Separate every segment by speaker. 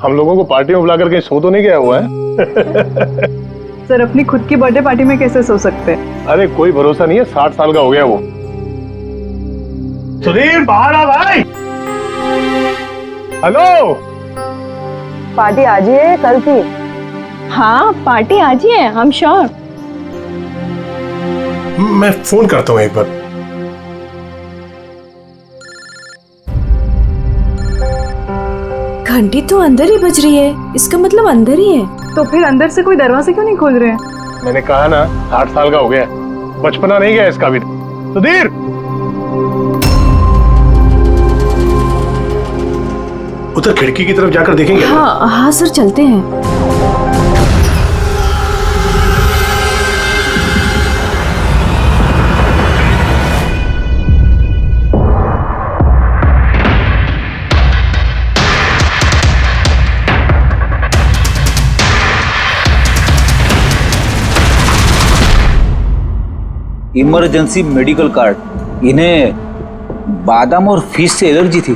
Speaker 1: हम लोगों को पार्टी में बुलाकर कहीं सो तो नहीं गया हुआ है?
Speaker 2: सर अपनी खुद की बर्थडे पार्टी में कैसे सो सकते हैं?
Speaker 1: अरे कोई भरोसा नहीं है, 60 साल का हो गया वो। सुधीर बाहर आ भाई। हेलो,
Speaker 3: पार्टी आज ही है कल की?
Speaker 4: हाँ पार्टी आज ही है, हम श्योर।
Speaker 1: मैं फोन करता हूँ एक बार।
Speaker 5: घंटी तो अंदर ही बज रही है, इसका मतलब अंदर ही है।
Speaker 2: तो फिर अंदर से कोई दरवाजा क्यों नहीं खोल रहे हैं?
Speaker 1: मैंने कहा ना 60 साल का हो गया, बचपना नहीं गया इसका भी। सुधीर, उधर खिड़की की तरफ जाकर देखेंगे।
Speaker 5: हाँ हाँ सर, चलते हैं।
Speaker 6: Emergency medical card. इन्हें बादाम और फिश से एलर्जी थी।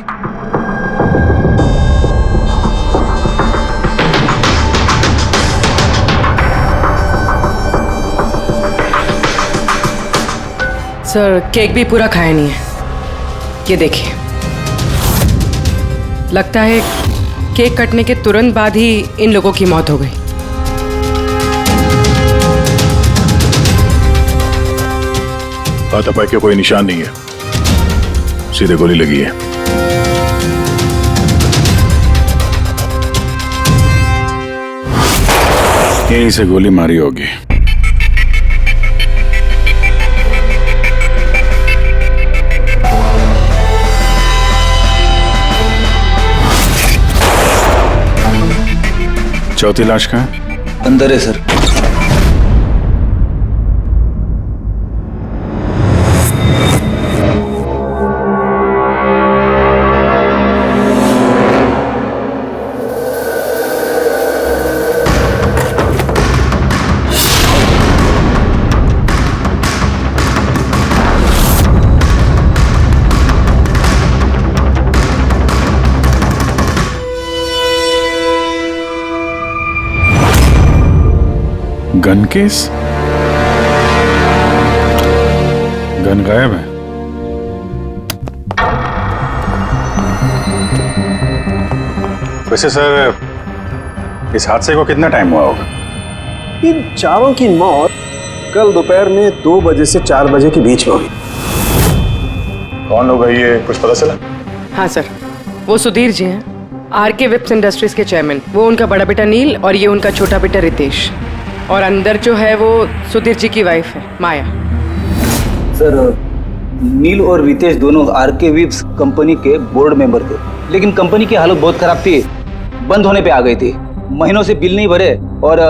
Speaker 7: सर केक भी पूरा खाया नहीं है, ये देखिए। लगता है केक कटने के तुरंत बाद ही इन लोगों की मौत हो गई।
Speaker 1: हाथापाई के कोई निशान नहीं है, सीधे गोली लगी है। यहीं से गोली मारी होगी। चौथी लाश कहाँ है?
Speaker 6: अंदर है सर।
Speaker 1: Gun case? गन गायब है। वैसे सर, इस हादसे को कितना टाइम हुआ होगा?
Speaker 8: इन चारों की मौत कल दोपहर में 2 बजे से 4 बजे के बीच में हुई।
Speaker 1: कौन लोग है ये, कुछ पता चला?
Speaker 7: हाँ सर, वो सुधीर जी हैं, आरके विप्स इंडस्ट्रीज के चेयरमैन। वो उनका बड़ा बेटा नील और ये उनका छोटा बेटा रितेश। और अंदर जो है वो सुधीर जी की वाइफ है माया।
Speaker 6: सर नील और रितेश दोनों आरके विप्स कंपनी के बोर्ड मेंबर थे, लेकिन कंपनी की हालत बहुत खराब थी, बंद होने पे आ गई थी। महीनों से बिल नहीं भरे और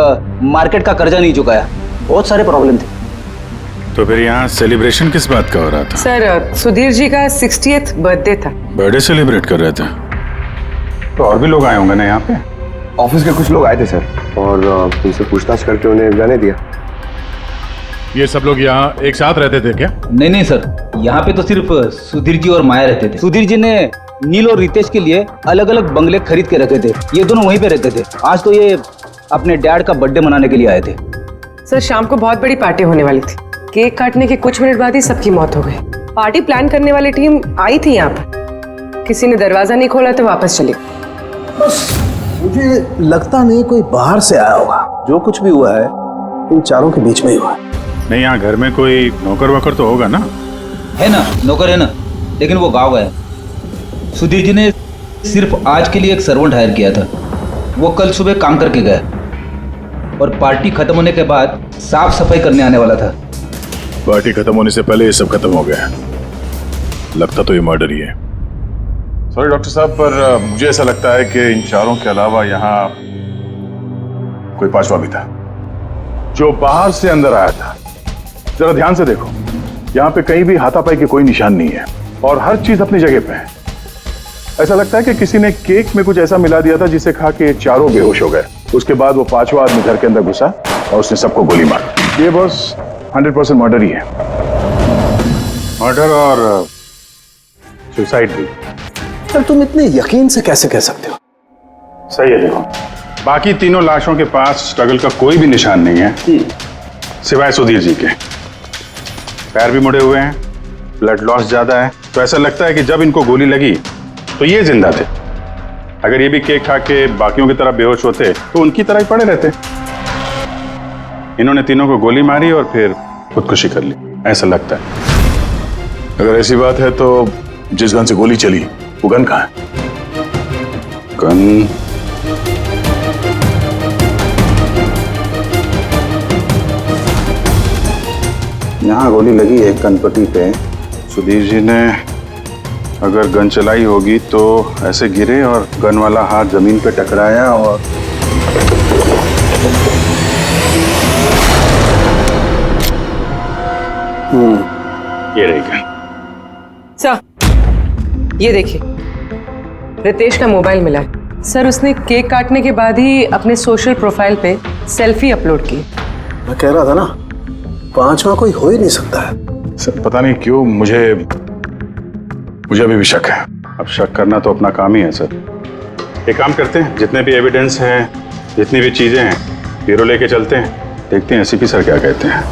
Speaker 6: मार्केट का कर्जा नहीं चुकाया, बहुत सारे प्रॉब्लम थे।
Speaker 1: तो फिर यहाँ सेलिब्रेशन किस बात का हो रहा था?
Speaker 7: सर सुधीर जी का 60th बर्थडे था।
Speaker 1: बर्थडे सेलिब्रेट कर रहे थे? तो और भी लोग आए होंगे ना यहाँ पे?
Speaker 8: ऑफिस के कुछ लोग आए थे सर, और उनसे पूछताछ करके उन्हें जाने दिया।
Speaker 1: ये सब लोग यहाँ एक साथ रहते थे क्या?
Speaker 6: नहीं सर, यहाँ पे तो सिर्फ सुधीर जी और माया रहते थे। सुधीर जी ने नील और रितेश के लिए अलग अलग बंगले खरीद के रखे थे, ये दोनों वहीं पे रहते थे। आज तो ये अपने डैड का बर्थडे मनाने के लिए आए थे।
Speaker 7: सर शाम को बहुत बड़ी पार्टी होने वाली थी, केक काटने के कुछ मिनट बाद ही सबकी मौत हो गई। पार्टी प्लान करने वाली टीम आई थी यहाँ पर, किसी ने दरवाजा नहीं खोला तो वापस चली।
Speaker 8: बस मुझे लगता नहीं कोई बाहर से आया होगा। जो कुछ भी हुआ है इन चारों के बीच में ही हुआ है।
Speaker 1: नहीं, यहाँ घर में कोई नौकर वोकर तो होगा ना?
Speaker 6: है ना, नौकर है ना, लेकिन वो गाँव गया। सुधीर जी ने सिर्फ आज के लिए एक सर्वेंट हायर किया था, वो कल सुबह काम करके गया और पार्टी खत्म होने के बाद साफ सफाई करने आने वाला था।
Speaker 1: पार्टी खत्म होने से पहले ये सब खत्म हो गया। लगता तो ये मर्डर ही है। सॉरी डॉक्टर साहब, पर मुझे ऐसा लगता है कि इन चारों के अलावा यहाँ कोई पांचवा भी था जो बाहर से अंदर आया था। जरा ध्यान से देखो, यहाँ पे कहीं भी हाथापाई के कोई निशान नहीं है और हर चीज अपनी जगह पे है। ऐसा लगता है कि किसी ने केक में कुछ ऐसा मिला दिया था जिसे खा के चारों बेहोश हो गए। उसके बाद वो पांचवा आदमी घर के अंदर घुसा और उसने सबको गोली मारी। ये बस 100% मर्डर ही है। मर्डर और सुसाइड भी।
Speaker 8: सर तुम इतने यकीन से कैसे कह सकते हो?
Speaker 1: सही है। देखो, बाकी तीनों लाशों के पास स्ट्रगल का कोई भी निशान नहीं है सिवाय सुधीर जी के। पैर भी मुड़े हुए हैं, ब्लड लॉस ज्यादा है, तो ऐसा लगता है कि जब इनको गोली लगी तो ये जिंदा थे। अगर ये भी केक खा के बाकियों की तरह बेहोश होते तो उनकी तरह ही पड़े रहते। इन्होंने तीनों को गोली मारी और फिर खुदकुशी कर ली, ऐसा लगता है।
Speaker 9: अगर ऐसी बात है तो जिस गन से गोली चली वो गन कहाँ है?
Speaker 1: गन यहाँ गोली लगी है गणपति पे। सुधीर जी ने अगर गन चलाई होगी तो ऐसे गिरे और गन वाला हाथ जमीन पे टकराया और ये रही गन।
Speaker 7: सर ये देखिए, रितेश का मोबाइल मिला है। सर उसने केक काटने के बाद ही अपने सोशल प्रोफाइल पे सेल्फी अपलोड की।
Speaker 8: मैं कह रहा था ना, पांचवा कोई हो ही नहीं सकता है।
Speaker 1: सर पता नहीं क्यों मुझे अभी भी शक है। अब शक करना तो अपना काम ही है सर। एक काम करते हैं, जितने भी एविडेंस हैं, जितनी भी चीजें हैं, ब्यूरो लेके चलते हैं, देखते हैं एसीपी सर क्या कहते हैं।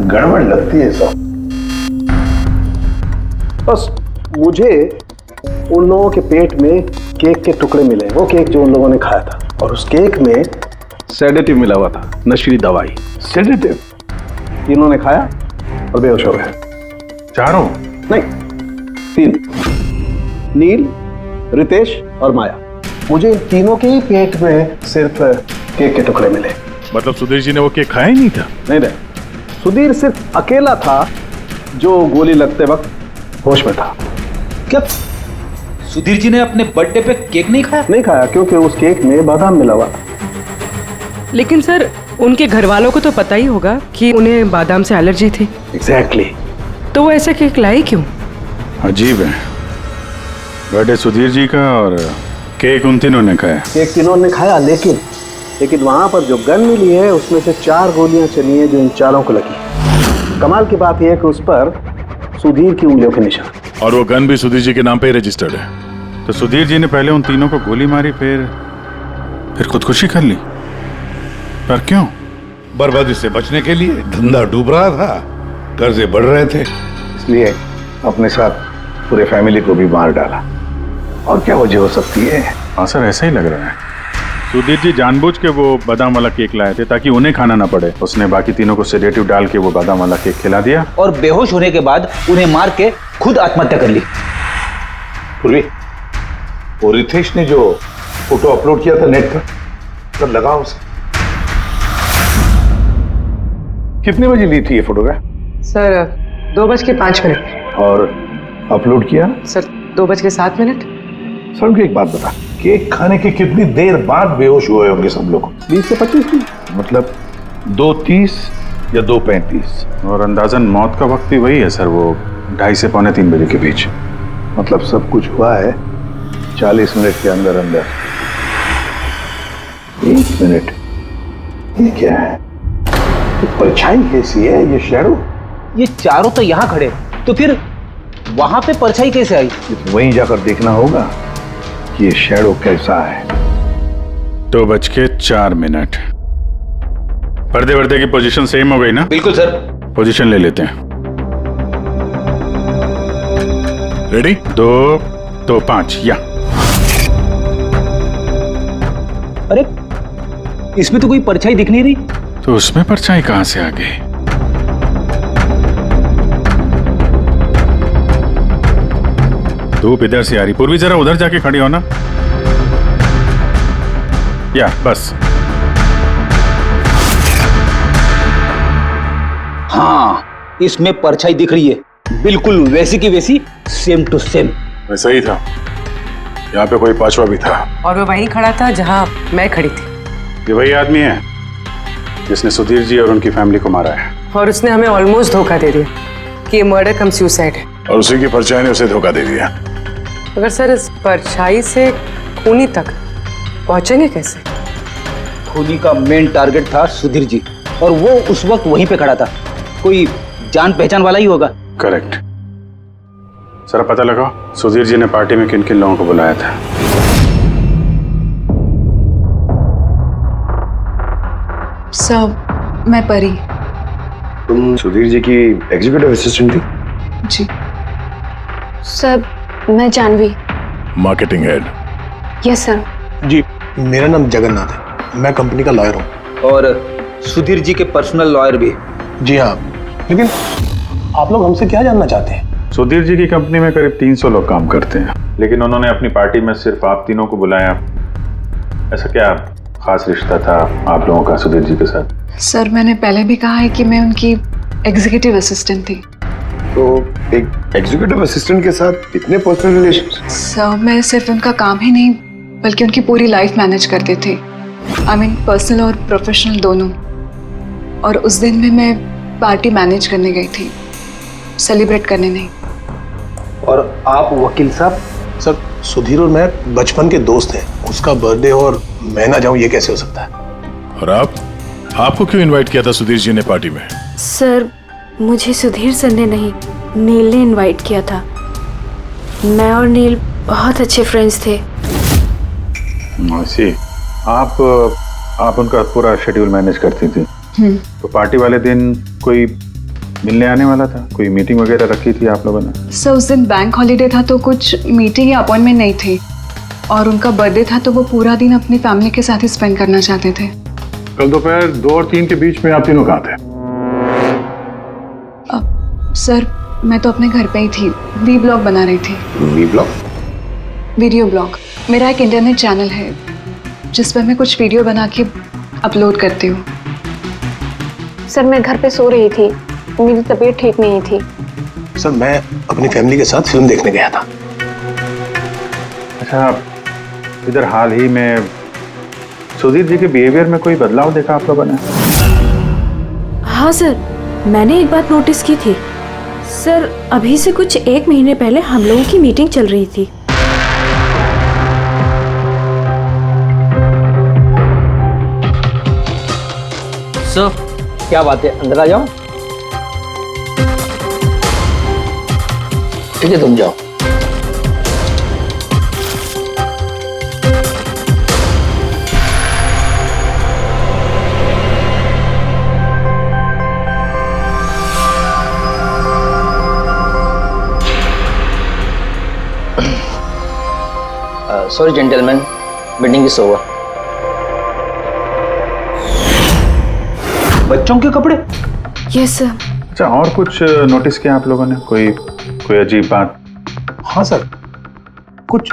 Speaker 8: गड़बड़ लगती है सब। बस मुझे उन लोगों के पेट में केक के टुकड़े मिले, वो केक जो उन लोगों ने खाया था, और उस केक में सेडेटिव मिला हुआ था, नशीली दवाई। सेडेटिव इन्होंने खाया और बेहोश हो गए।
Speaker 1: चारों?
Speaker 8: नहीं, 3, नील, रितेश और माया। मुझे इन तीनों के ही पेट में सिर्फ केक के टुकड़े मिले।
Speaker 9: मतलब सुधीर जी ने वो केक खाया ही नहीं था?
Speaker 8: नहीं, सुधीर सिर्फ अकेला था जो गोली लगते वक्त होश में था।
Speaker 6: क्या सुधीर जी ने अपने बर्थडे पे केक नहीं खाया?
Speaker 8: नहीं खाया, क्योंकि उस केक में बादाम मिला हुआ था।
Speaker 7: लेकिन सर उनके घर वालों को तो पता ही होगा कि उन्हें बादाम से एलर्जी थी।
Speaker 8: एग्जैक्टली।
Speaker 7: तो वो ऐसा केक लाई क्यों?
Speaker 1: अजीब है, बर्थडे सुधीर जी का और केक उन तीनों ने खाया।
Speaker 8: केक तीनों ने खाया, लेकिन वहां पर जो गन मिली है उसमें से 4 गोलियां चली हैं जो इन चारों को लगी। कमाल की बात यह है कि उस पर सुधीर की उंगलियों के निशान,
Speaker 9: और वो गन भी सुधीर जी के नाम पे ही रजिस्टर्ड है।
Speaker 1: तो सुधीर जी ने पहले उन तीनों को गोली मारी, फिर खुदकुशी कर ली। पर क्यों?
Speaker 10: बर्बादी से बचने के लिए। धंधा डूब रहा था, कर्जे बढ़ रहे थे,
Speaker 8: इसलिए अपने साथ पूरे फैमिली को भी मार डाला। और क्या वजह हो सकती है?
Speaker 1: हाँ सर, ऐसा ही लग रहा है। सुधीर जी जानबूझ के वो बादाम वाला केक लाए थे ताकि उन्हें खाना ना पड़े। उसने बाकी तीनों को सेडेटिव डाल के वो बादाम वाला केक खिला दिया
Speaker 6: और बेहोश होने के बाद उन्हें मार के खुद आत्महत्या कर ली।
Speaker 10: पूर्वी, वो रितेश ने जो फोटो अपलोड किया था नेट पर, कब लगा उसे? कितने बजे ली थी ये फोटोग्राफ?
Speaker 7: सर 2:05।
Speaker 10: और अपलोड किया?
Speaker 7: सर 2:07।
Speaker 10: सर मुझे एक बात बता, केक खाने के कितनी देर बाद बेहोश हुए होंगे सब लोग?
Speaker 8: 20 से 25 मिनट,
Speaker 10: मतलब 2:30 या 2:35।
Speaker 1: और अंदाजन मौत का वक्त भी वही है सर, वो 2:30 से 2:45 बजे के बीच।
Speaker 10: मतलब सब कुछ हुआ है 40 मिनट के अंदर अंदर। 1 मिनट, ये क्या है? ये परछाई कैसी है? ये शैडो?
Speaker 6: ये चारों तो यहाँ खड़े, तो फिर वहां पे परछाई कैसे आई?
Speaker 10: वहीं जाकर देखना होगा कि ये शैडो कैसा है।
Speaker 1: 2:04। पर्दे वर्दे की पोजीशन सेम हो गई ना?
Speaker 6: बिल्कुल सर।
Speaker 1: पोजीशन ले लेते हैं।
Speaker 9: रेडी?
Speaker 1: 2, 2, 5 या।
Speaker 6: अरे इसमें तो कोई परछाई दिख नहीं रही।
Speaker 1: तो उसमें परछाई कहां से आ गई? धूप इधर से आ रही। पूर्वी जरा उधर जाके खड़ी हो ना। या बस।
Speaker 6: हाँ, इसमें परछाई दिख रही है, बिल्कुल वैसी की वैसी, सेम टू सेम।
Speaker 9: वैसा ही था, यहाँ पे कोई पांचवा भी था।
Speaker 7: और वो वहीं खड़ा था जहां मैं खड़ी थी।
Speaker 1: ये वही आदमी है जिसने सुधीर जी और उनकी फैमिली को मारा है।
Speaker 7: और उसने हमें ऑलमोस्ट धोखा दे दिया कि ये मर्डर कम सुसाइड है।
Speaker 9: और उसी की परछाई ने उसे धोखा दे दिया।
Speaker 7: मगर सर इस परछाई से खूनी तक पहुंचेंगे कैसे?
Speaker 6: खूनी का मेन टारगेट था सुधीर जी, और वो उस वक्त वहीं पे खड़ा था। कोई जान पहचान वाला ही होगा।
Speaker 1: करेक्ट।
Speaker 11: जरा पता लगाओ सुधीर जी ने पार्टी में किन किन लोगों को बुलाया था।
Speaker 2: सर मैं परी।
Speaker 8: तुम सुधीर जी की एग्जीक्यूटिव असिस्टेंट थी?
Speaker 2: जी।
Speaker 5: सर मैं Jahnavi.
Speaker 1: Marketing head.
Speaker 5: Yes sir.
Speaker 8: जी, मेरा नाम जगन्नाथ है, मैं कंपनी का लॉयर हूँ।
Speaker 6: और सुधीर जी के पर्सनल लॉयर भी।
Speaker 8: जी हाँ, लेकिन आप लोग हमसे क्या जानना चाहते हैं?
Speaker 11: सुधीर जी की कंपनी में करीब 300 लोग काम करते हैं, लेकिन उन्होंने अपनी पार्टी में सिर्फ आप तीनों को बुलाया। ऐसा क्या खास रिश्ता था आप लोगों का सुधीर जी के साथ?
Speaker 2: सर मैंने पहले भी कहा है कि मैं उनकी एग्जीक्यूटिव असिस्टेंट थी।
Speaker 8: तो एक एग्जीक्यूटिव असिस्टेंट के साथ इतने पर्सनल रिलेशन?
Speaker 2: सर मैं सिर्फ उनका काम ही नहीं बल्कि उनकी पूरी लाइफ मैनेज करते थे। आई मीन पर्सनल और प्रोफेशनल दोनों। और उस दिन में मैं पार्टी मैनेज करने गई थी, सेलिब्रेट करने नहीं।
Speaker 6: और आप वकील साहब?
Speaker 8: सर सुधीर और मैं बचपन के दोस्त हैं, उसका बर्थडे और मैं ना जाऊं ये कैसे हो सकता है?
Speaker 1: और आपको क्यों इनवाइट किया था सुधीर जी ने पार्टी में?
Speaker 5: सर मुझे सुधीर सर ने नहीं, नील ने इनवाइट किया था। मैं और नील बहुत अच्छे फ्रेंड्स थे।
Speaker 11: सी, आप उनका पूरा शेड्यूल मैनेज करती थी। तो पार्टी वाले दिन कोई मिलने आने वाला था? कोई मीटिंग वगैरह रखी थी आप लोगों ने?
Speaker 2: सर उस दिन बैंक हॉलीडे था तो कुछ मीटिंग या अपॉइंटमेंट नहीं थी, और उनका बर्थडे था तो वो पूरा दिन अपनी फैमिली के साथ ही स्पेंड करना चाहते थे।
Speaker 1: कल दोपहर 2 और 3 के बीच में आप तीनों कहाँ थे?
Speaker 2: सर मैं तो अपने घर पे ही थी, वी ब्लॉग बना रही थी।
Speaker 8: V blog?
Speaker 2: Video blog. मेरा एक इंटरनेट चैनल है जिस पर मैं कुछ वीडियो बना के अपलोड करती हूँ।
Speaker 5: सर मैं घर पे सो रही थी, मेरी तबीयत ठीक नहीं थी।
Speaker 8: सर मैं अपनी फैमिली के साथ फिल्म देखने गया था।
Speaker 11: अच्छा, इधर हाल ही में सुधीर जी के बिहेवियर में कोई बदलाव देखा आप लोगों ने?
Speaker 5: हाँ सर, मैंने एक बात नोटिस की थी। सर अभी से कुछ 1 महीने पहले हम लोगों की मीटिंग चल रही थी।
Speaker 6: सर क्या बात है, अंदर आ जाओ। ठीक है तुम जाओ। Sorry gentleman, meeting is over. बच्चों के कपड़े?
Speaker 5: Yes sir.
Speaker 11: अच्छा, और कुछ नोटिस किया आप लोगों ने? कोई अजीब बात?
Speaker 8: हाँ सर, कुछ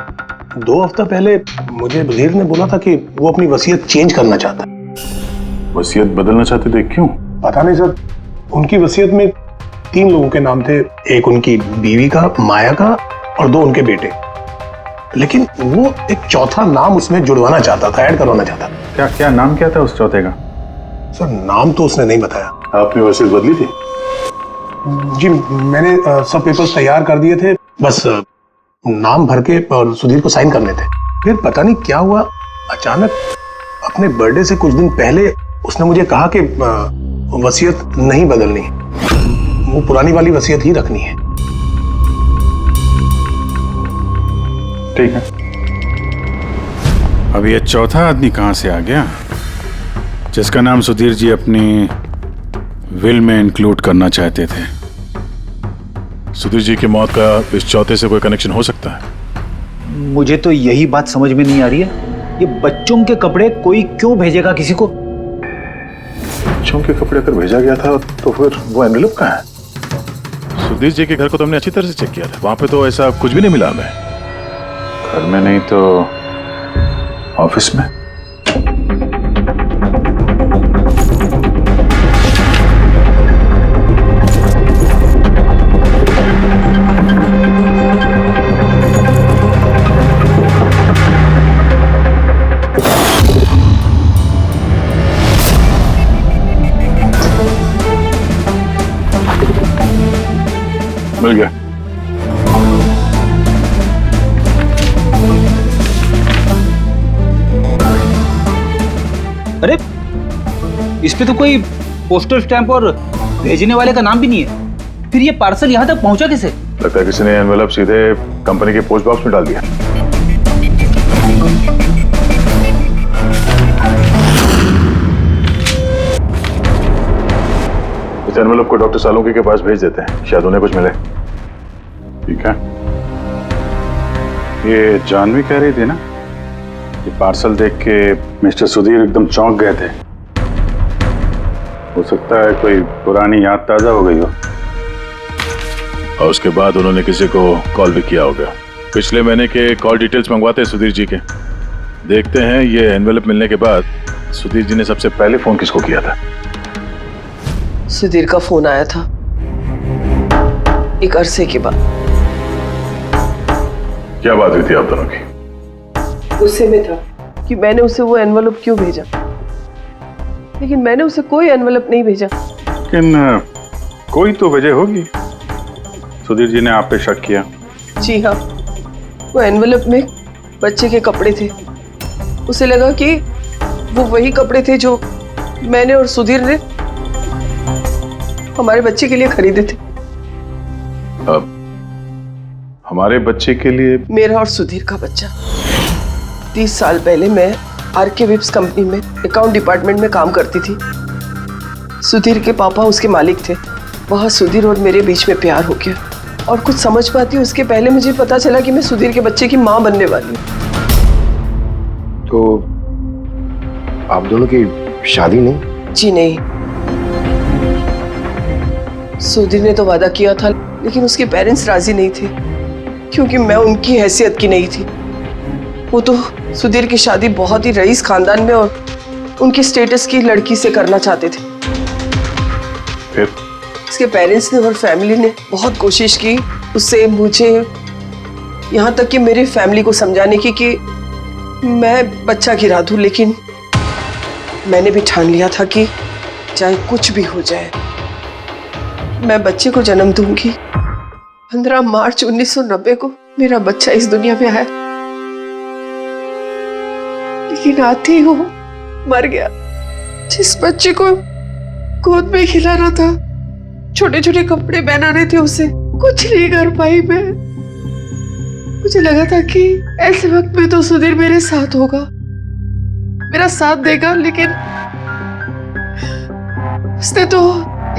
Speaker 8: 2 हफ्ता पहले मुझे सुधीर ने बोला था कि वो अपनी वसीयत चेंज करना चाहता है।
Speaker 1: वसीयत बदलना चाहते थे, क्यों?
Speaker 8: पता नहीं सर, उनकी वसीयत में 3 लोगों के नाम थे, एक उनकी बीवी का, माया का, और 2 उनके बेटे। लेकिन वो एक चौथा नाम उसमें जुड़वाना चाहता था, ऐड करवाना चाहता था।
Speaker 11: क्या नाम क्या था उस चौथे का?
Speaker 8: सर नाम तो उसने नहीं बताया।
Speaker 1: आपने वसीयत बदली थी?
Speaker 8: जी मैंने सब पेपर्स तैयार कर दिए थे, बस नाम भर के और सुधीर को साइन करने थे। फिर पता नहीं क्या हुआ, अचानक अपने बर्थडे से कुछ दिन पहले उसने मुझे कहा कि वसीयत नहीं बदलनी, वो पुरानी वाली वसीयत ही रखनी है।
Speaker 11: ठीक है, अब ये चौथा आदमी कहां से आ गया जिसका नाम सुधीर जी अपनी विल में इंक्लूड करना चाहते थे?
Speaker 1: सुधीर जी की मौत का इस चौथे से कोई कनेक्शन हो सकता है?
Speaker 6: मुझे तो यही बात समझ में नहीं आ रही है, ये बच्चों के कपड़े कोई क्यों भेजेगा किसी को?
Speaker 1: बच्चों के कपड़े अगर भेजा गया था तो फिर वो एनवेलप कहाँ है? सुधीर जी के घर को तो हमने अच्छी तरह से चेक किया था, वहां पे तो ऐसा कुछ भी नहीं मिला हमें।
Speaker 11: घर में नहीं तो
Speaker 1: ऑफिस में? मिल गया।
Speaker 6: अरे इस पे तो कोई पोस्टल स्टैंप और भेजने वाले का नाम भी नहीं है, फिर ये पार्सल यहाँ तक पहुंचा कैसे?
Speaker 1: लगता है किसी ने एनवेलप सीधे कंपनी के पोस्ट बॉक्स में डाल दिया। इस एनवेलप को डॉक्टर सालुंकी के पास भेज देते हैं, शायद उन्हें कुछ मिले।
Speaker 11: ठीक है। ये जानवी कह रही थी ना, ये पार्सल देख के मिस्टर सुधीर एकदम चौंक गए थे। हो सकता है कोई पुरानी याद ताजा हो गई हो।
Speaker 1: और उसके बाद उन्होंने किसी को कॉल भी किया होगा। पिछले महीने के कॉल डिटेल्स मंगवाते हैं सुधीर जी के। देखते हैं ये एनवेलप मिलने के बाद सुधीर जी ने सबसे पहले फोन किसको किया था।
Speaker 12: सुधीर का फोन आया था एक अरसे के बाद।
Speaker 1: क्या बात हुई थी आप दोनों की?
Speaker 12: गुस्से में था कि मैंने उसे वो एनवेलप क्यों भेजा, लेकिन मैंने उसे कोई एनवेलप नहीं भेजा।
Speaker 11: लेकिन कोई तो वजह होगी। सुधीर जी ने आप पे शक किया।
Speaker 12: जी हाँ, वो एनवेलप में बच्चे के कपड़े थे। उसे लगा कि वो वही कपड़े थे जो मैंने और सुधीर ने हमारे बच्चे के लिए खरीदे थे।
Speaker 1: अब हमारे बच्चे के लिए?
Speaker 12: मेरा और सुधीर का बच्चा। 30 साल पहले मैं आरके विप्स कंपनी में अकाउंट डिपार्टमेंट में काम करती थी। सुधीर के पापा उसके मालिक थे। वहाँ सुधीर और मेरे बीच में प्यार हो गया, और कुछ समझ पाती उसके पहले मुझे पता चला कि मैं सुधीर के बच्चे की माँ बनने वाली हूँ।
Speaker 8: तो आप दोनों की शादी नहीं?
Speaker 12: जी नहीं। सुधीर ने तो वादा किया था, लेकिन उसके पेरेंट्स राजी नहीं थे, क्योंकि मैं उनकी हैसियत की नहीं थी। वो तो सुधीर की शादी बहुत ही रईस खानदान में और उनके स्टेटस की लड़की से करना चाहते थे।
Speaker 1: फिर
Speaker 12: उसके पेरेंट्स ने और फैमिली ने बहुत कोशिश की उससे, मुझे, यहाँ तक कि मेरी फैमिली को समझाने की कि मैं बच्चा गिरा दूं, लेकिन मैंने भी ठान लिया था कि चाहे कुछ भी हो जाए मैं बच्चे को जन्म दूंगी। 15 मार्च 1990 को मेरा बच्चा इस दुनिया में आया, लेकिन आते ही वो मर गया। जिस बच्चे को गोद में खिलाना था, छोटे छोटे कपड़े पहनाने थे, उसे कुछ नहीं कर पाई मैं। मुझे लगा था कि ऐसे वक्त में तो सुधीर मेरे साथ होगा, मेरा साथ देगा, लेकिन उसने तो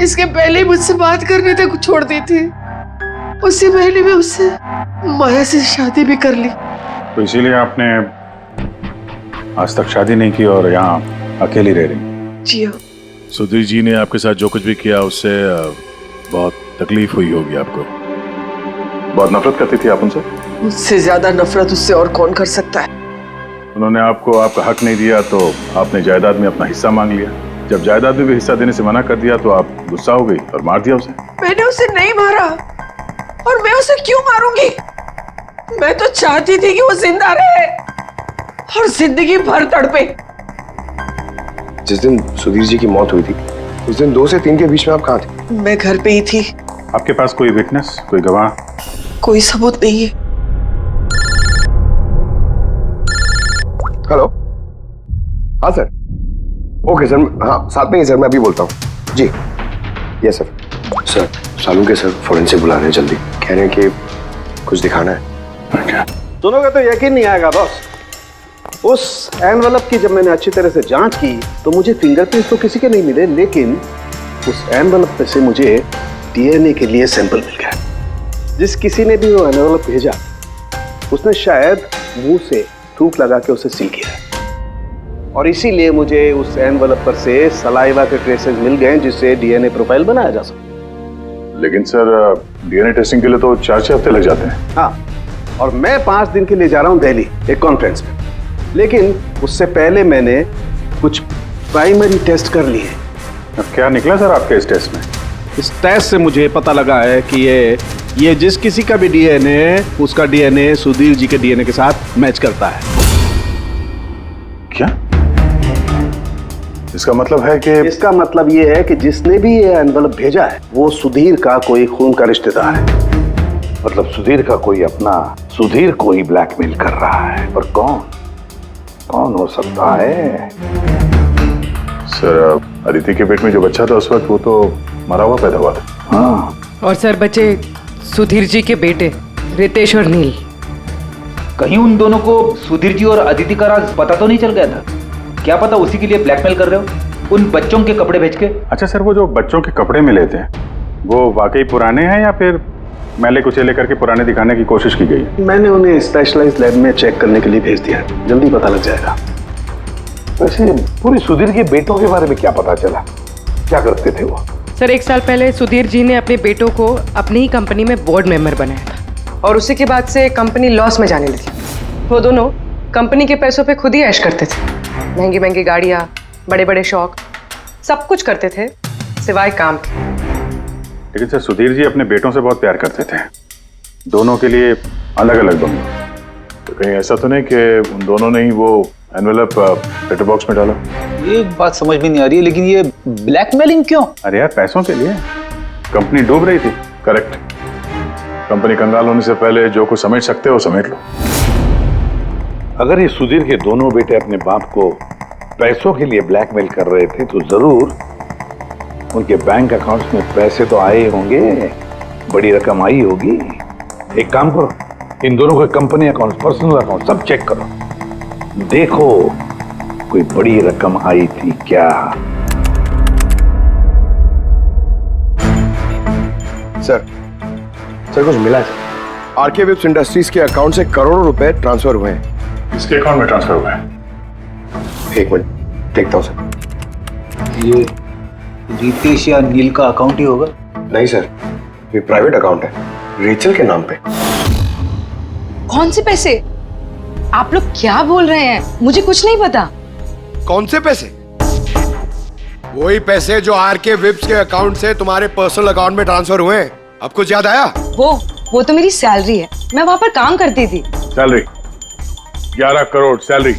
Speaker 12: इसके पहले ही मुझसे बात करने तक छोड़ दी थी। उसी महीने में उससे माया से शादी भी कर ली।
Speaker 11: तो इसीलिए आपने आज तक शादी नहीं की और यहाँ अकेली रह रही?
Speaker 12: जी हाँ।
Speaker 1: सुधीर जी ने आपके साथ जो कुछ भी किया उससे बहुत तकलीफ हुई होगी आपको। बहुत नफरत करती थी आप उनसे?
Speaker 12: मुझसे ज्यादा नफरत उससे और कौन कर सकता है।
Speaker 1: उन्होंने आपको आपका हक नहीं दिया तो आपने जायदाद में अपना हिस्सा मांग लिया। जब जायदाद में भी हिस्सा देने से मना कर दिया तो आप गुस्सा हो गई और मार दिया उसे।
Speaker 12: मैंने उसे नहीं मारा, और मैं उसे क्यों मारूंगी? मैं तो चाहती थी कि वो जिंदा रहे और जिंदगी भर तड़पे।
Speaker 8: जिस दिन सुधीर जी की मौत हुई थी उस दिन 2 से 3 के बीच में आप कहाँ थे?
Speaker 12: मैं घर पे ही थी।
Speaker 11: आपके पास कोई विटनेस, कोई गवाह?
Speaker 12: कोई सबूत नहीं है।
Speaker 8: हेलो, हाँ सर। ओके सर, हाँ साथ में ही सर, मैं अभी बोलता हूँ जी। Yes sir. Sir Salunke sir forensic बुला रहे हैं, जल्दी कह रहे हैं कि कुछ दिखाना है।
Speaker 13: सुनोगे तो यकीन नहीं आएगा बॉस। उस एनवेलप की जब मैंने अच्छी तरह से जांच की तो मुझे फिंगरप्रिंट्स तो किसी के नहीं मिले, लेकिन उस एनवेलप में से मुझे डीएनए के लिए सैंपल मिल गया। जिस किसी ने भी वो एनवेलप भेजा उसने शायद मुंह से थूक लगा के उसे सील किया, और इसीलिए मुझे उस एनवेलप पर से सलाइवा के ट्रेसेस मिल गए जिससे डीएनए प्रोफाइल बनाया जा सकता।
Speaker 1: लेकिन सर डीएनए टेस्टिंग के लिए तो 4-6 हफ्ते लग जाते हैं।
Speaker 13: हाँ, और मैं 5 दिन के लिए जा रहा हूँ दिल्ली एक कॉन्फ्रेंस में, लेकिन उससे पहले मैंने कुछ प्राइमरी टेस्ट कर लिए।
Speaker 11: क्या निकला सर आपके इस टेस्ट में?
Speaker 13: इस टेस्ट से मुझे पता लगा है कि ये जिस किसी का भी डीएनए, उसका डीएनए सुधीर जी के डीएनए के साथ मैच करता है।
Speaker 1: क्या? इसका मतलब है कि?
Speaker 13: इसका मतलब ये है कि जिसने भी ये एनवेलप भेजा है वो सुधीर का कोई खून का रिश्तेदार है।
Speaker 10: मतलब सुधीर का कोई अपना सुधीर को ही ब्लैकमेल कर रहा है। पर कौन हो सकता है?
Speaker 1: सर अदिति के पेट में जो बच्चा था उस वक्त वो तो मरा हुआ पैदा हुआ था।
Speaker 10: हाँ।
Speaker 7: और सर बच्चे सुधीर जी के बेटे रितेश और नील।
Speaker 6: कहीं उन दोनों को सुधीर जी और अदिति का राज पता तो नहीं चल गया था? क्या पता उसी के लिए ब्लैकमेल कर रहे हो उन बच्चों के कपड़े बेच के।
Speaker 11: अच्छा सर, वो जो बच्चों के कपड़े मिले थे वो वाकई पुराने हैं या फिर मैले कुचेले करके पुराने दिखाने की कोशिश की गई?
Speaker 8: मैंने उन्हें स्पेशलाइज्ड लैब में चेक करने के लिए भेज दिया, जल्दी पता लग जाएगा।
Speaker 10: वैसे पूरी सुधीर के बेटों के बारे में क्या पता चला? क्या करते थे वो?
Speaker 7: सर 1 साल पहले सुधीर जी ने अपने बेटों को अपनी ही कंपनी में बोर्ड मेंबर बनाया था और उसी के बाद से कंपनी लॉस में जाने लगी। वो दोनों कंपनी के पैसों पे खुद ही ऐश करते थे, महंगी महंगी गाड़ियाँ, बड़े बड़े शौक, सब कुछ करते थे सिवाय काम के।
Speaker 11: लेकिन सर सुधीर जी अपने बेटों से बहुत प्यार करते थे, दोनों के लिए अलग अलग बंगले।
Speaker 1: तो कहीं ऐसा तो नहीं कि उन दोनों ने ही वो एनवेलप लेटर बॉक्स में डाला?
Speaker 6: ये बात समझ में नहीं आ रही है, लेकिन ये ब्लैकमेलिंग क्यों?
Speaker 11: अरे यार पैसों के लिए, कंपनी डूब रही थी।
Speaker 1: करेक्ट। कंपनी कंगाल होने से पहले जो कुछ समेट सकते हो समेट लो।
Speaker 10: अगर ये सुधीर के दोनों बेटे अपने बाप को पैसों के लिए ब्लैकमेल कर रहे थे तो जरूर उनके बैंक अकाउंट्स में पैसे तो आए होंगे, बड़ी रकम आई होगी। एक काम करो, इन दोनों के कंपनी अकाउंट, पर्सनल अकाउंट सब चेक करो, देखो कोई बड़ी रकम आई थी क्या।
Speaker 14: सर कुछ मिला है? आरके वेब्स इंडस्ट्रीज के अकाउंट से करोड़ों रुपए ट्रांसफर हुए हैं।
Speaker 1: इसके अकाउंट में ट्रांसफर हुआ है?
Speaker 14: एक मिनट देखता हूँ सर।
Speaker 6: ये रितेश या नील का अकाउंट ही होगा?
Speaker 14: नहीं सर, ये प्राइवेट अकाउंट है, रेचल के नाम पे।
Speaker 3: कौन से पैसे? आप लोग क्या बोल रहे हैं? मुझे कुछ नहीं पता।
Speaker 14: कौन से पैसे? वही पैसे जो आरके वेब्स के अकाउंट से तुम्हारे पर्सनल अकाउंट में ट्रांसफर हुए हैं। अब कुछ याद आया?
Speaker 3: वो तो मेरी सैलरी है, मैं वहां पर काम करती थी।
Speaker 1: Salary 11 crore salary?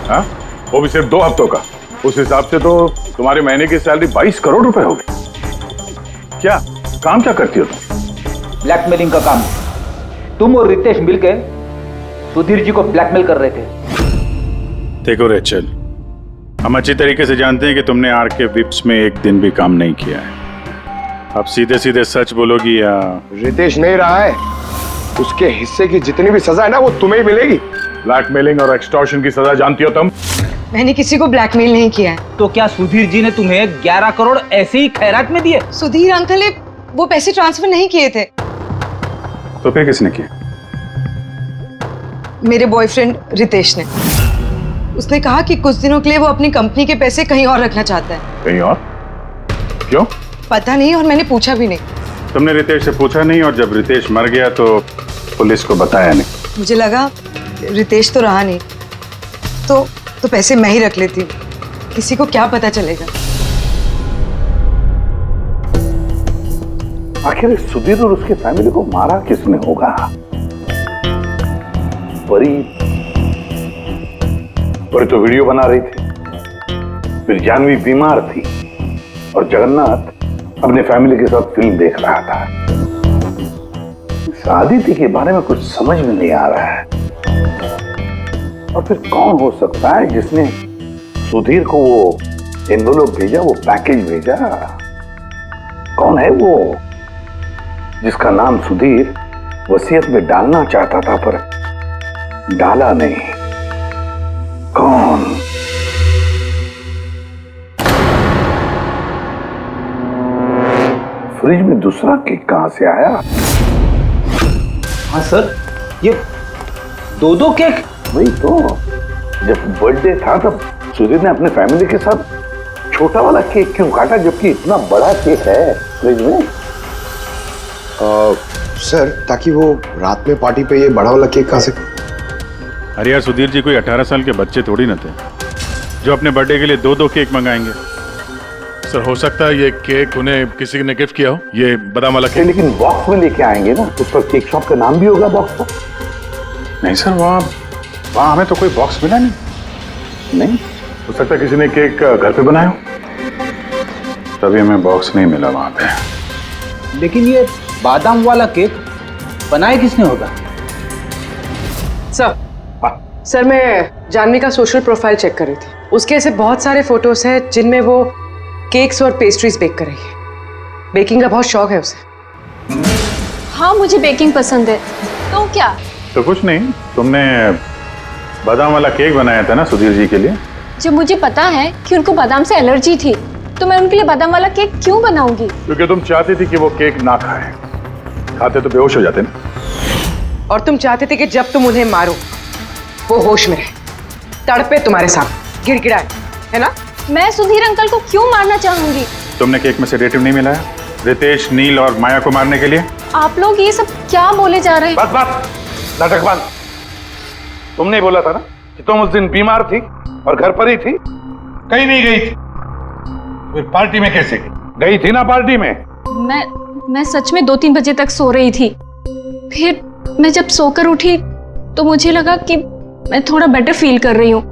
Speaker 1: हाँ, वो भी सिर्फ 2 हफ्तों का। उस हिसाब से तो तुम्हारे महीने की सैलरी 22 करोड़ रुपए हो गई। क्या काम क्या करती हो तुम?
Speaker 6: ब्लैकमेलिंग का काम। तुम और रितेश मिलकर सुधीर जी को ब्लैकमेल कर रहे थे।
Speaker 11: देखो रेचल, हम अच्छी तरीके से जानते हैं कि तुमने आरके विप्स में एक दिन भी काम नहीं किया है। अब सीधे सीधे सच बोलोगी या?
Speaker 14: रितेश नहीं रहा है, उसके हिस्से की जितनी भी सजा है ना वो तुम्हें ही मिलेगी।
Speaker 1: ब्लैकमेलिंग और एक्सटॉर्शन की सजा जानती हो तुम?
Speaker 3: मैंने किसी को ब्लैकमेल नहीं किया है।
Speaker 6: तो क्या सुधीर जी ने तुम्हें 11 करोड़ ऐसे ही खैरात में दिए?
Speaker 3: सुधीर अंकल ने वो पैसे ट्रांसफर नहीं किए थे।
Speaker 11: तो फिर किसने किया?
Speaker 3: मेरे बॉयफ्रेंड रितेश ने। उसने कहा कि कुछ दिनों के लिए वो अपनी कंपनी के पैसे कहीं और रखना चाहता है।
Speaker 1: कहीं और? क्यों?
Speaker 3: पता नहीं, और मैंने पूछा भी नहीं।
Speaker 11: तुमने रितेश से पूछा नहीं, और जब रितेश मर गया तो पुलिस को बताया नहीं?
Speaker 3: मुझे लगा रितेश तो रहा नहीं, तो पैसे मैं ही रख लेती हूँ, किसी को क्या पता चलेगा।
Speaker 10: आखिर सुधीर और उसके फैमिली को मारा किसने होगा? परी तो वीडियो बना रही थी, फिर जानवी बीमार थी और जगन्नाथ अपने फैमिली के साथ फिल्म देख रहा था। आदित्य के बारे में कुछ समझ में नहीं आ रहा है। और फिर कौन हो सकता है जिसने सुधीर को वो एनवेलप भेजा, वो पैकेज भेजा? कौन है वो जिसका नाम सुधीर वसीयत में डालना चाहता था पर डाला नहीं? कौन? फ्रिज में दूसरा केक कहां से आया?
Speaker 6: हाँ सर, ये 2 केक।
Speaker 10: वही तो, जब बर्थडे था तब सुधीर ने अपने फैमिली के साथ छोटा वाला केक क्यों काटा, जबकि इतना बड़ा केक है फ्रिज में?
Speaker 14: सर, ताकि वो रात में पार्टी पे ये बड़ा वाला केक खा सके।
Speaker 11: अरे यार, सुधीर जी कोई 18 साल के बच्चे थोड़ी ना थे जो अपने बर्थडे के लिए 2 केक मंगाएंगे।
Speaker 1: सर, हो सकता है ये केक उन्हें किसी ने गिफ्ट किया हो, ये बादाम वाला केक।
Speaker 10: लेकिन बॉक्स में लेके आएंगे ना, उस पर केक शॉप का नाम भी होगा बॉक्स पर।
Speaker 11: नहीं सर, वहाँ हमें तो कोई बॉक्स मिला नहीं।
Speaker 1: हो सकता है किसी ने केक घर पे बनाया हो,
Speaker 11: तभी हमें बॉक्स नहीं मिला वहाँ पे।
Speaker 6: लेकिन ये बादाम वाला केक बनाया किसने होगा?
Speaker 7: सर मैं जानवी का सोशल प्रोफाइल चेक कर रही थी। उसके ऐसे बहुत सारे फोटोज हैं जिनमें वो केक्स और पेस्ट्रीज बेक कर रही है। बेकिंग का बहुत शौक है उसे।
Speaker 4: हाँ मुझे बेकिंग पसंद है। तो क्या?
Speaker 11: तो कुछ नहीं, तुमने बादाम वाला केक बनाया था ना सुधीर जी के लिए।
Speaker 4: जब मुझे पता है कि उनको बादाम से एलर्जी थी तो मैं उनके लिए बादाम वाला केक क्यों बनाऊंगी?
Speaker 11: क्योंकि तुम चाहती थी कि वो केक ना खाए, खाते तो बेहोश हो जाते ना।
Speaker 7: और तुम चाहते थे कि जब तुम उन्हें मारो वो होश में रहे, तड़पे तुम्हारे सामने, गिड़गिड़ाए, है ना?
Speaker 4: मैं सुधीर अंकल को क्यों मारना चाहूंगी?
Speaker 11: तुमने केक में सेडेटिव नहीं मिलाया रितेश, नील और माया को मारने के लिए?
Speaker 4: आप लोग ये सब क्या बोले जा रहे हैं?
Speaker 10: बस बस, नाटक बंद। तुमने बोला था ना कि तुम उस दिन बीमार थी और घर पर ही थी, कहीं नहीं गई थी। फिर पार्टी में कैसे गई थी? ना पार्टी में।
Speaker 4: मैं सच में 2-3 बजे तक सो रही थी। फिर मैं जब सोकर उठी तो मुझे लगा कि मैं थोड़ा बेटर फील कर रही हूँ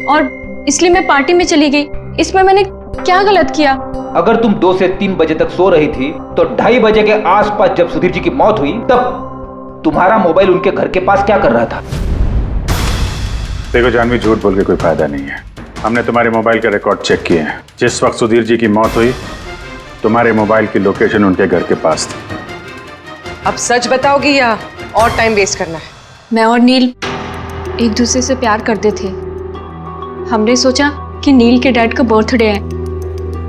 Speaker 4: और इसलिए मैं पार्टी में चली गई। इसमें मैंने क्या गलत किया?
Speaker 6: अगर तुम 2 से 3 बजे तक सो रही थी तो 2:30 बजे के आसपास जब सुधीर जी की मौत हुई तब तुम्हारा मोबाइल उनके घर के पास क्या कर रहा था?
Speaker 11: देखो जानवी, झूठ बोल के कोई फायदा नहीं है। हमने तुम्हारे मोबाइल के रिकॉर्ड चेक किए हैं। जिस वक्त सुधीर जी की मौत हुई तुम्हारे मोबाइल की लोकेशन उनके घर के पास थी।
Speaker 7: अब सच बताओगी या और टाइम वेस्ट करना है?
Speaker 4: मैं और नील एक दूसरे से प्यार करते थे। हमने सोचा कि नील के डैड का बर्थडे है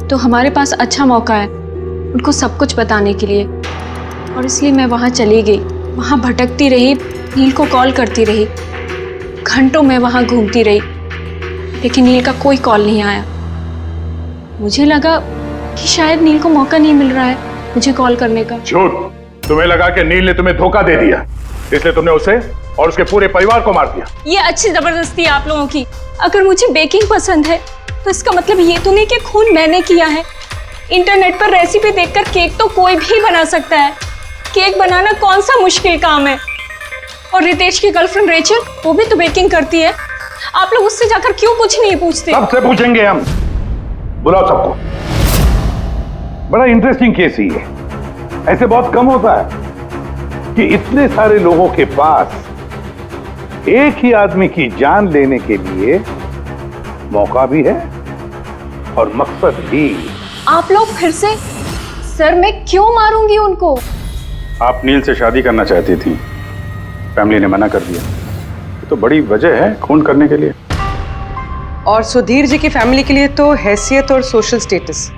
Speaker 4: तो हमारे पास अच्छा मौका है उनको सब कुछ बताने के लिए, और इसलिए मैं वहाँ चली गई। वहाँ भटकती रही, नील को कॉल करती रही, घंटों में वहाँ घूमती रही, लेकिन नील का कोई कॉल नहीं आया। मुझे लगा कि शायद नील को मौका नहीं मिल रहा है मुझे कॉल करने का।
Speaker 11: झूठ! तुम्हें लगा कि नील ने तुम्हें धोखा दे दिया, इसलिए तुमने उसे और उसके पूरे परिवार को मार दिया।
Speaker 4: ये अच्छी जबरदस्ती है आप लोगों की। अगर मुझे बेकिंग पसंद है तो इसका मतलब ये तो नहीं कि खून मैंने किया है। इंटरनेट पर रेसिपी देखकर केक तो कोई भी बना सकता है। केक बनाना कौन सा मुश्किल काम है? और रितेश की गर्लफ्रेंड रेचल, वो भी तो बेकिंग करती है। आप लोग उससे जाकर क्यों कुछ नहीं पूछते?
Speaker 10: सबसे पूछेंगे हम, बुलाओ सबको। बड़ा इंटरेस्टिंग केस ही है। ऐसे बहुत कम होता है कि इतने सारे लोगों के पास एक ही आदमी की जान लेने के लिए मौका भी है और मकसद भी।
Speaker 4: आप लोग फिर से? सर मैं क्यों मारूंगी उनको?
Speaker 11: आप नील से शादी करना चाहती थी, फैमिली ने मना कर दिया। ये तो बड़ी वजह है खून करने के लिए।
Speaker 7: और सुधीर जी की फैमिली के लिए तो हैसियत और सोशल स्टेटस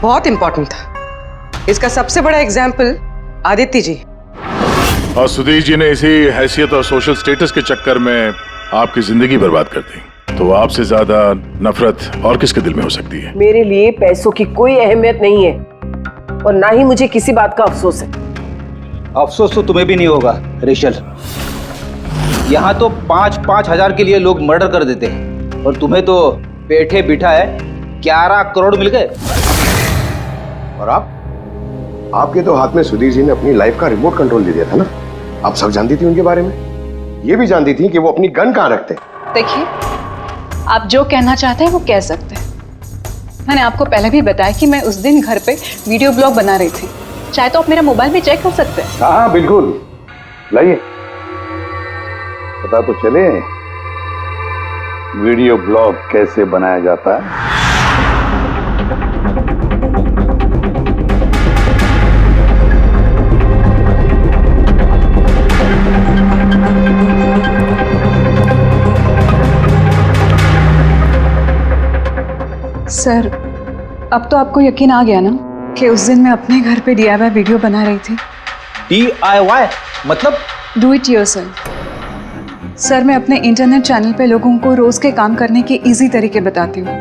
Speaker 7: बहुत इंपॉर्टेंट था। इसका सबसे बड़ा एग्जाम्पल आदित्य जी।
Speaker 1: और सुधीर जी ने इसी हैसियत और सोशल स्टेटस के चक्कर में आपकी जिंदगी बर्बाद कर दी। तो आपसे ज्यादा नफरत और किसके दिल में हो सकती है?
Speaker 12: मेरे लिए पैसों की कोई अहमियत नहीं है और ना ही मुझे किसी बात का अफसोस है।
Speaker 6: अफसोस तो तुम्हें भी नहीं होगा रेशल। यहाँ तो 5-5 हजार के लिए लोग मर्डर कर देते हैं और तुम्हें तो बैठे बिठाए 11 करोड़ मिल गए।
Speaker 14: और आपके तो हाथ में सुधीर जी ने अपनी लाइफ का रिमोट कंट्रोल दे दिया था ना। आप सब जानती थी उनके बारे में, ये भी जानती थी कि वो अपनी गन कहाँ रखते हैं।
Speaker 2: देखिए, आप जो कहना चाहते हैं वो कह सकते हैं। मैंने आपको पहले भी बताया कि मैं उस दिन घर पे वीडियो ब्लॉग बना रही थी। चाहे तो आप मेरा मोबाइल भी चेक कर सकते हैं।
Speaker 10: हाँ बिल्कुल, लाइए, पता तो चले वीडियो ब्लॉग कैसे बनाया जाता है।
Speaker 2: सर, अब तो आपको यकीन आ गया ना कि उस दिन मैं अपने घर पे DIY वीडियो बना रही थी।
Speaker 6: DIY मतलब?
Speaker 2: Do it yourself. सर, मैं अपने इंटरनेट चैनल पे लोगों को रोज के काम करने के इजी तरीके बताती हूँ।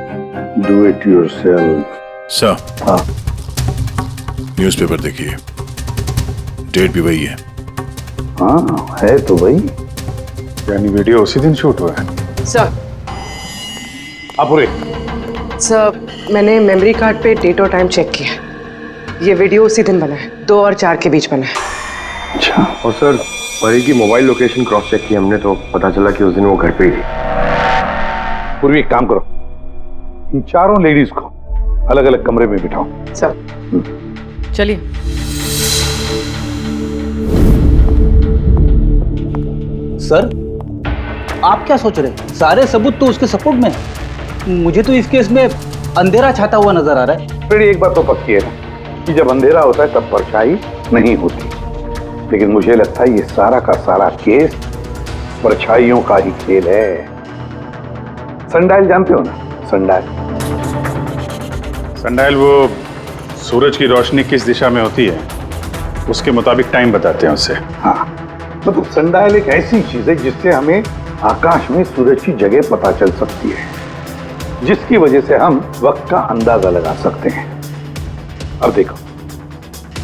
Speaker 10: Do it yourself.
Speaker 1: सर,
Speaker 10: हाँ,
Speaker 1: न्यूज़पेपर देखिए, डेट भी वही है।
Speaker 10: हाँ है तो वही।
Speaker 11: यानी वीडियो उसी दिन शूट हुआ है।
Speaker 7: सर,
Speaker 10: अपुरे
Speaker 7: सर, मैंने मेमोरी कार्ड पे डेट और टाइम चेक किया। ये वीडियो उसी दिन बना है, 2 और 4 के बीच बना है।
Speaker 10: अच्छा।
Speaker 14: और सर, परी की मोबाइल लोकेशन क्रॉस चेक की हमने तो पता चला कि उस दिन वो घर पे ही थी।
Speaker 10: पूर्वी एक काम करो, इन चारों लेडीज को अलग अलग कमरे में बिठाओ।
Speaker 7: सर, चलिए।
Speaker 6: सर, आप क्या सोच रहे हैं? सारे सबूत तो उसके सपोर्ट में है। मुझे तो इस केस में अंधेरा छाता हुआ नजर आ रहा है।
Speaker 10: फिर एक बात तो पक्की है कि जब अंधेरा होता है तब परछाई नहीं होती। लेकिन मुझे लगता है ये सारा का सारा केस परछाइयों का ही खेल है। सनडायल जानते हो ना? सनडायल
Speaker 11: सनडायल वो सूरज की रोशनी किस दिशा में होती है उसके मुताबिक टाइम बताते हैं उससे।
Speaker 10: हाँ, मतलब सनडायल एक ऐसी चीज है जिससे हमें आकाश में सूरज की जगह पता चल सकती है, जिसकी वजह से हम वक्त का अंदाजा लगा सकते हैं। अब देखो,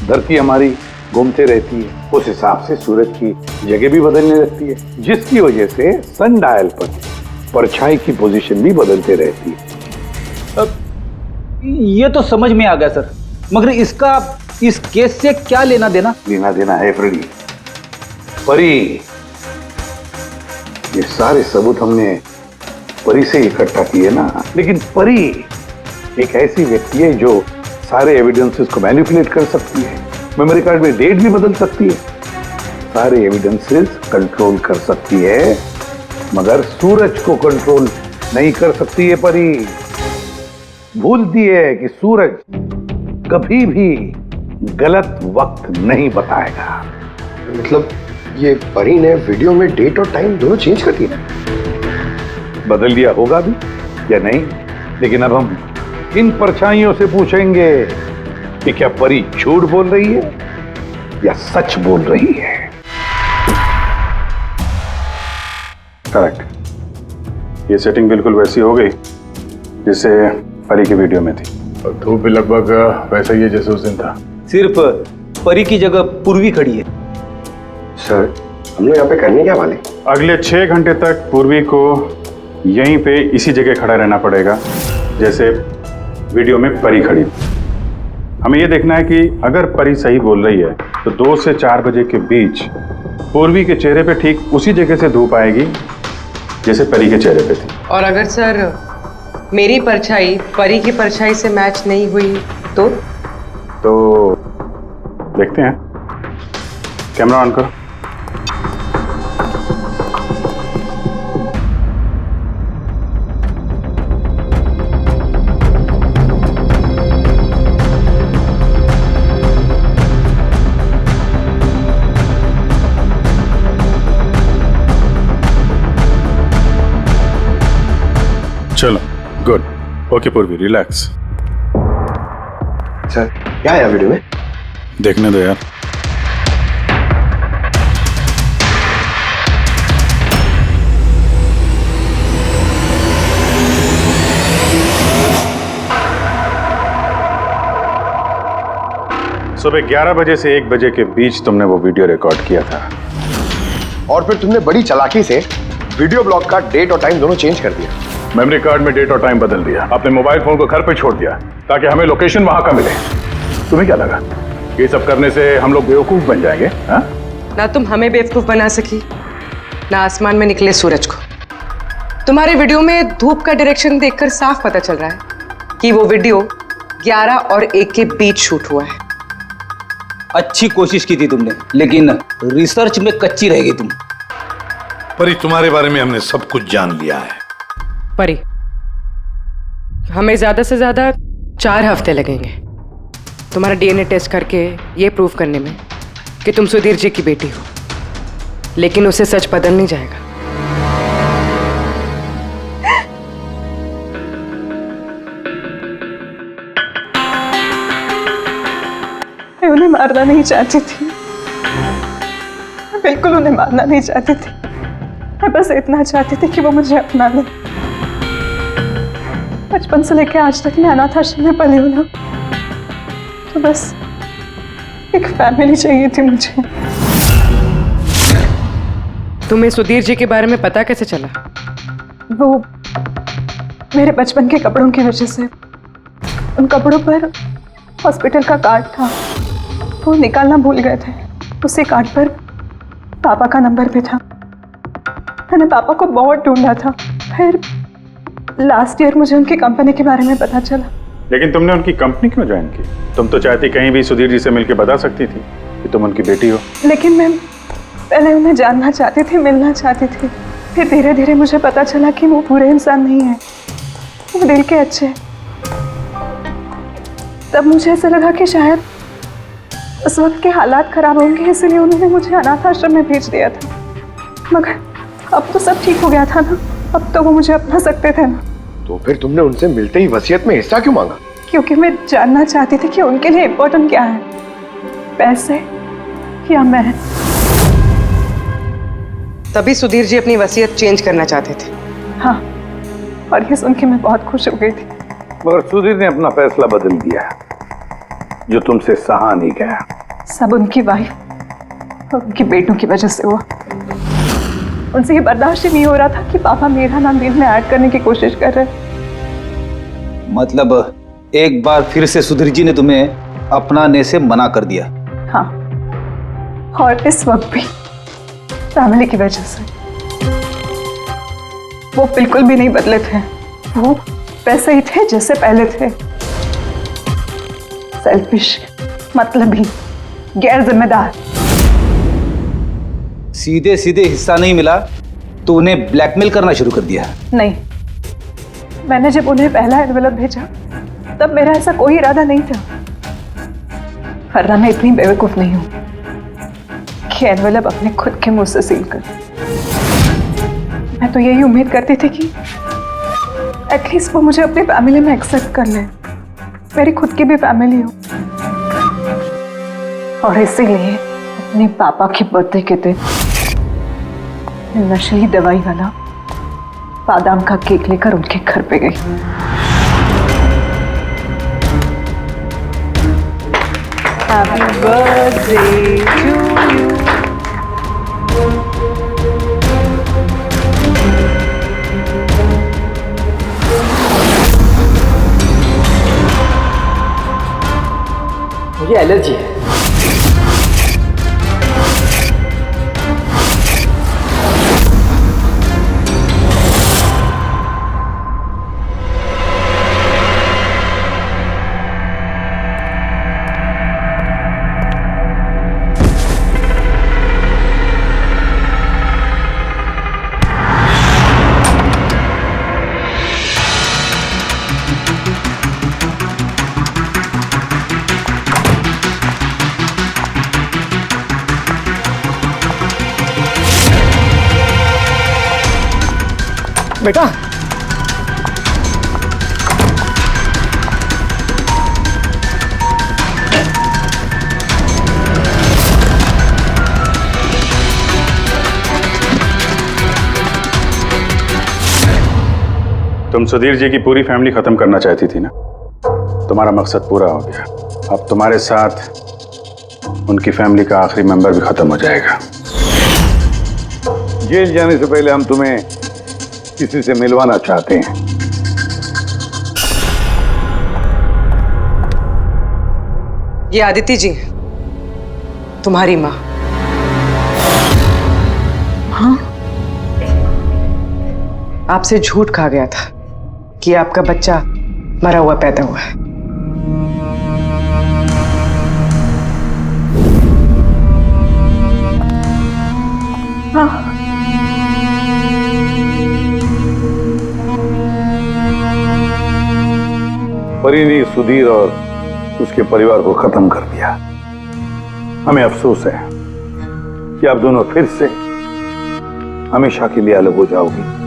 Speaker 10: धरती हमारी घूमते रहती है, उस हिसाब से सूरज की जगह भी बदलने लगती है, जिसकी वजह से सनडायल पर परछाई की पोजीशन भी बदलते रहती है।
Speaker 6: ये तो समझ में आ गया सर, मगर इसका इस केस से क्या लेना देना?
Speaker 10: लेना देना है फ्रेडी। परी, ये सारे सबूत हमने परी से इकट्ठा किए ना, लेकिन परी एक ऐसी व्यक्ति है जो सारे एविडेंसेस को मैनिपुलेट कर सकती है, मेमोरी कार्ड में डेट भी बदल सकती है, सारे एविडेंसेस कंट्रोल कर सकती है, मगर सूरज को कंट्रोल नहीं कर सकती है। परी भूलती है कि सूरज कभी भी गलत वक्त नहीं बताएगा।
Speaker 14: मतलब ये परी ने वीडियो में डेट और टाइम दोनों चेंज कर दिया?
Speaker 10: बदल दिया होगा भी या नहीं, लेकिन अब हम इन परछाइयों से पूछेंगे कि क्या परी झूठ बोल रही है या सच बोल रही है।
Speaker 11: करेक्ट, ये सेटिंग बिल्कुल वैसी हो गई जैसे परी की वीडियो में थी,
Speaker 1: और धूप भी लगभग वैसा ही है जैसे उस दिन था।
Speaker 6: सिर्फ परी की जगह पूर्वी खड़ी है।
Speaker 14: सर, हम लोग यहाँ पे करने क्या वाले?
Speaker 11: अगले 6 घंटे तक पूर्वी को यहीं पे इसी जगह खड़ा रहना पड़ेगा जैसे वीडियो में परी खड़ी। हमें ये देखना है कि अगर परी सही बोल रही है तो 2 से 4 बजे के बीच पूर्वी के चेहरे पे ठीक उसी जगह से धूप आएगी जैसे परी के चेहरे पे थी।
Speaker 7: और अगर सर मेरी परछाई परी की परछाई से मैच नहीं हुई तो
Speaker 11: देखते हैं। कैमरा ऑन करो। चलो, गुड। ओके पूर्वी, रिलैक्स।
Speaker 14: सर, क्या है वीडियो में?
Speaker 11: देखने दो यार। सुबह 11 बजे से 1 बजे के बीच तुमने वो वीडियो रिकॉर्ड किया था,
Speaker 14: और फिर तुमने बड़ी चालाकी से वीडियो ब्लॉग का डेट और टाइम दोनों चेंज कर दिया।
Speaker 1: मेमोरी कार्ड में डेट और टाइम बदल दिया, अपने मोबाइल फोन को घर पे छोड़ दिया ताकि हमें लोकेशन वहां का मिले। तुम्हें क्या लगा ये सब करने से हम लोग बेवकूफ बन जाएंगे? हाँ?
Speaker 7: ना तुम हमें बेवकूफ बना सकी, ना आसमान में निकले सूरज को। तुम्हारे वीडियो में धूप का डायरेक्शन देखकर साफ पता चल रहा है कि वो वीडियो 11 और 1 के बीच शूट हुआ है।
Speaker 6: अच्छी कोशिश की थी तुमने, लेकिन रिसर्च में कच्ची रह गई तुम।
Speaker 10: परी, तुम्हारे बारे में हमने सब कुछ जान लिया है।
Speaker 7: परी, हमें ज्यादा से ज्यादा 4 हफ्ते लगेंगे तुम्हारा डीएनए टेस्ट करके ये प्रूव करने में कि तुम सुधीर जी की बेटी हो, लेकिन उसे सच बदल नहीं जाएगा।
Speaker 2: मैं उन्हें मारना नहीं चाहती थी, मैं बिल्कुल उन्हें मारना नहीं चाहती थी। मैं बस इतना चाहती थी कि वो मुझे अपना ले। बचपन से लेकर आज तक मैं अनाथ आश्रम में पली हूँ ना, तो बस एक फैमिली चाहिए थी मुझे।
Speaker 7: तुम्हें सुधीर जी के बारे में पता कैसे चला?
Speaker 2: वो मेरे बचपन के कपड़ों की वजह से, उन कपड़ों पर हॉस्पिटल का कार्ड था, वो निकालना भूल गए थे। उसी कार्ड पर पापा का नंबर भी था। मैंने पापा को बहुत ढूंढा था, फिर लास्ट ईयर मुझे उनकी कंपनी के बारे में पता चला।
Speaker 11: लेकिन तुमने उनकी कंपनी क्यों ज्वाइन की? तुम तो चाहती कहीं भी सुधीर जी से मिलकर बता सकती थी कि तुम उनकी बेटी हो।
Speaker 2: लेकिन मैं पहले उन्हें जानना चाहती थी, मिलना चाहती थी। फिर धीरे धीरे मुझे पता चला कि वो पूरे इंसान नहीं है, वो दिल के अच्छे। तब मुझे ऐसा लगा कि शायद उस वक्त के हालात खराब होंगे इसलिए उन्होंने मुझे अनाथ आश्रम में भेज दिया था, मगर अब तो सब ठीक हो गया था ना, अब तो वो मुझे अपना सकते थे ना।
Speaker 14: तो फिर तुमने उनसे मिलते ही वसीयत में हिस्सा क्यों मांगा?
Speaker 2: क्योंकि मैं जानना चाहती थी कि उनके लिए इम्पोर्टेंट क्या है, पैसे या मैं।
Speaker 7: तभी सुधीर जी अपनी वसीयत चेंज करना चाहते थे।
Speaker 2: हाँ, और ये सुन के मैं बहुत खुश हो गई थी।
Speaker 10: मगर सुधीर ने अपना फैसला बदल दिया, जो तुमसे सहा नहीं गया।
Speaker 2: सब उनकी वाइफ और उनके बेटों की वजह से हुआ। उनसे ये बर्दाश्त ही नहीं हो रहा था कि पापा मेरा नाम डील में ऐड करने की कोशिश कर रहे।
Speaker 6: मतलब एक बार फिर से सुधीर जी ने तुम्हें अपनाने से मना कर दिया?
Speaker 2: हाँ, और इस वक्त भी फैमिली की वजह से। वो बिल्कुल भी नहीं बदले थे, वो वैसे ही थे जैसे पहले थे। सेल्फिश, मतलबी, गैर जिम्मेदार।
Speaker 6: सीधे सीधे हिस्सा नहीं मिला तो उन्हें ब्लैकमेल करना शुरू कर दिया?
Speaker 2: नहीं, मैंने जब उन्हें पहला एनवेलप भेजा तब मेरा ऐसा कोई इरादा नहीं था, वरना मैं इतनी बेवकूफ नहीं हूं कि एनवेलप अपने खुद के मुंह से सील कर। मैं तो यही उम्मीद करती थी कि एटलीस्ट वो मुझे अपनी फैमिली में एक्सेप्ट कर ले, मेरी खुद की भी फैमिली हो। और इसीलिए अपने पापा के बर्थडे के दिन नशीली दवाई वाला बादाम का केक लेकर उनके घर पे गई। Happy birthday to you.
Speaker 15: मुझे एलर्जी है। बेटा,
Speaker 11: तुम सुधीर जी की पूरी फैमिली खत्म करना चाहती थी ना, तुम्हारा मकसद पूरा हो गया। अब तुम्हारे साथ उनकी फैमिली का आखिरी मेंबर भी खत्म हो जाएगा।
Speaker 10: जेल जाने से पहले हम तुम्हें किसी से मिलवाना चाहते हैं।
Speaker 7: ये आदिति जी, तुम्हारी माँ।
Speaker 2: हाँ?
Speaker 7: आपसे झूठ कहा गया था कि आपका बच्चा मरा हुआ पैदा हुआ है।
Speaker 2: हाँ।
Speaker 10: परी ने सुधीर और उसके परिवार को खत्म कर दिया। हमें अफसोस है कि आप दोनों फिर से हमेशा के लिए अलग हो जाओगी।